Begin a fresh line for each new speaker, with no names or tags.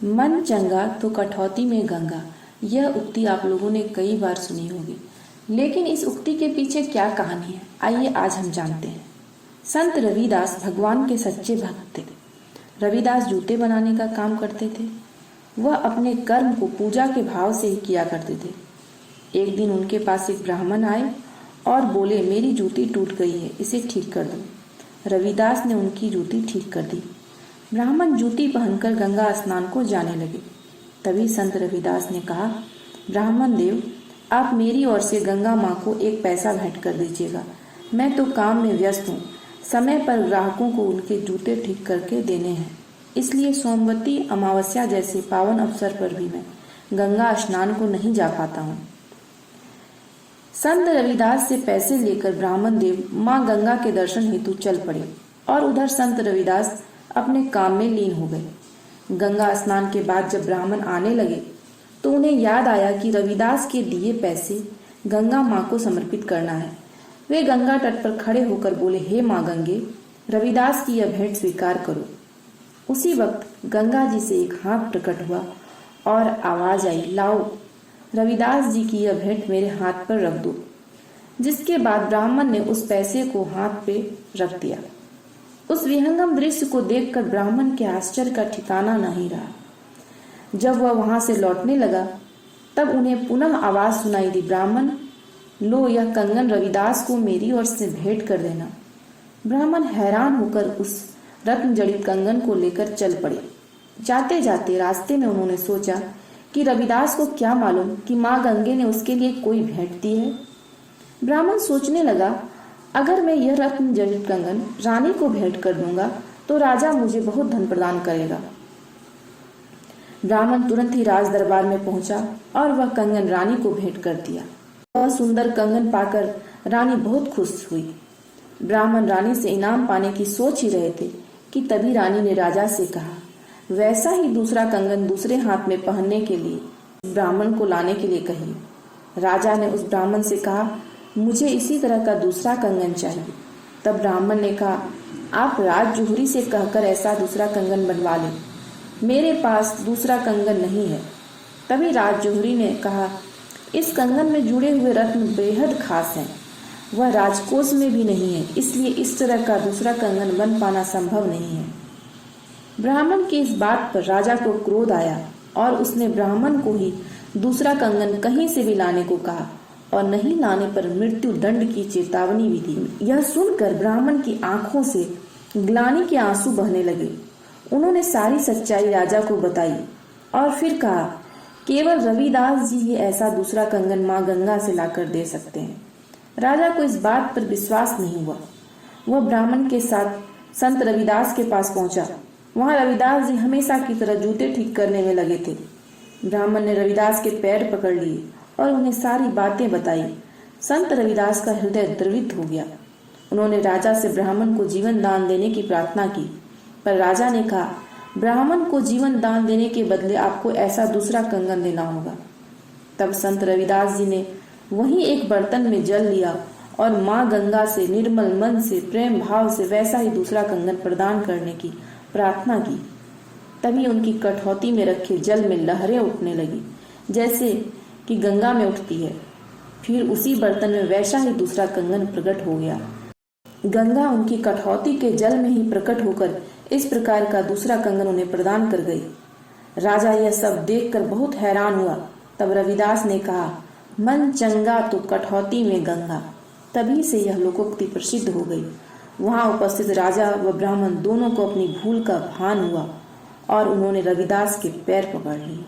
मन चंगा तो कठौती में गंगा। यह उक्ति आप लोगों ने कई बार सुनी होगी, लेकिन इस उक्ति के पीछे क्या कहानी है, आइए आज हम जानते हैं। संत रविदास भगवान के सच्चे भक्त थे। रविदास जूते बनाने का काम करते थे। वह अपने कर्म को पूजा के भाव से ही किया करते थे। एक दिन उनके पास एक ब्राह्मण आए और बोले, मेरी जूती टूट गई है, इसे ठीक कर दो। रविदास ने उनकी जूती ठीक कर दी। ब्राह्मण जूती पहनकर गंगा स्नान को जाने लगे। तभी संत रविदास ने कहा, ब्राह्मण देव, आप मेरी ओर से गंगा माँ को एक पैसा भेंट कर दीजिएगा। मैं तो काम में व्यस्त हूँ, समय पर ग्राहकों को उनके जूते ठीक करके देने हैं, इसलिए सोमवती अमावस्या जैसे पावन अवसर पर भी मैं गंगा स्नान को नहीं जा पाता हूँ। संत रविदास से पैसे लेकर ब्राह्मण देव माँ गंगा के दर्शन हेतु चल पड़े और उधर संत रविदास अपने काम में लीन हो गए। गंगा स्नान के बाद जब ब्राह्मण आने लगे तो उन्हें याद आया कि रविदास के दिए पैसे गंगा माँ को समर्पित करना है। वे गंगा तट पर खड़े होकर बोले, हे माँ गंगे, रविदास की यह भेंट स्वीकार करो। उसी वक्त गंगा जी से एक हाथ प्रकट हुआ और आवाज आई, लाओ रविदास जी की यह भेंट मेरे हाथ पर रख दो। जिसके बाद ब्राह्मण ने उस पैसे को हाथ पे रख दिया। उस विहंगम दृश्य को देखकर ब्राह्मण के आश्चर्य का ठिकाना नहीं रहा। जब वह वहां से लौटने लगा तब उन्हें पुनः आवाज सुनाई दी, ब्राह्मण, लो यह कंगन रविदास को मेरी ओर से भेंट कर देना। ब्राह्मण हैरान होकर उस रत्न जड़ित कंगन को लेकर चल पड़े। जाते जाते रास्ते में उन्होंने सोचा कि रविदास को क्या मालूम कि माँ गंगे ने उसके लिए कोई भेंट दी है। ब्राह्मण सोचने लगा, अगर मैं यह रत्न जड़ित कंगन रानी को भेंट कर दूंगा तो राजा मुझे बहुत धन प्रदान करेगा। ब्राह्मण तुरंत ही राज दरबार में पहुंचा और वह कंगन रानी को भेंट कर दिया। वह सुंदर कंगन पाकर रानी बहुत खुश हुई। ब्राह्मण रानी से इनाम पाने की सोच ही रहे थे कि तभी रानी ने राजा से कहा, वैसा ही दूसरा कंगन दूसरे हाथ में पहनने के लिए ब्राह्मण को लाने के लिए कहिए। राजा ने उस ब्राह्मण से कहा, मुझे इसी तरह का दूसरा कंगन चाहिए। तब ब्राह्मण ने कहा, आप राज जोहरी से कहकर ऐसा दूसरा कंगन बनवा लें, मेरे पास दूसरा कंगन नहीं है। तभी राज जोहरी ने कहा, इस कंगन में जुड़े हुए रत्न बेहद खास हैं, वह राजकोष में भी नहीं है, इसलिए इस तरह का दूसरा कंगन बन पाना संभव नहीं है। ब्राह्मण की इस बात पर राजा को क्रोध आया और उसने ब्राह्मण को ही दूसरा कंगन कहीं से भी लाने को कहा और नहीं लाने पर मृत्यु दंड की चेतावनी भी दी। यह सुनकर ब्राह्मण की आंखों से ग्लानि के आंसू बहने लगे। उन्होंने सारी सच्चाई राजा को बताई और फिर कहा, केवल रविदास जी ही ऐसा दूसरा कंगन माँ गंगा से लाकर दे सकते हैं। राजा को इस बात पर विश्वास नहीं हुआ। वह ब्राह्मण के साथ संत रविदास के पास पहुंचा। वहां रविदास जी हमेशा की तरह जूते ठीक करने में लगे थे। ब्राह्मण ने रविदास के पैर पकड़ लिए और उन्हें सारी बातें बताई। संत रविदास का हृदय द्रवित हो गया। उन्होंने राजा से ब्राह्मण को जीवन दान देने की प्रार्थना की, पर राजा ने कहा, ब्राह्मण को जीवन दान देने के बदले आपको ऐसा दूसरा कंगन देना होगा। तब संत रविदास जी ने वहीं एक बर्तन में जल लिया और माँ गंगा से निर्मल मन से प्रेम भाव से वैसा ही दूसरा कंगन प्रदान करने की प्रार्थना की। तभी उनकी कठौती में रखे जल में लहरें उठने लगी, जैसे कि गंगा में उठती है। फिर उसी बर्तन में वैसा ही दूसरा कंगन प्रकट हो गया। गंगा उनकी कठौती के जल में ही प्रकट होकर इस प्रकार का दूसरा कंगन उन्हें प्रदान कर गई। राजा यह सब देखकर बहुत हैरान हुआ। तब रविदास ने कहा, मन चंगा तो कठौती में गंगा। तभी से यह लोकोक्ति प्रसिद्ध हो गई। वहां उपस्थित राजा व ब्राह्मण दोनों को अपनी भूल का भान हुआ और उन्होंने रविदास के पैर पकड़ लिए।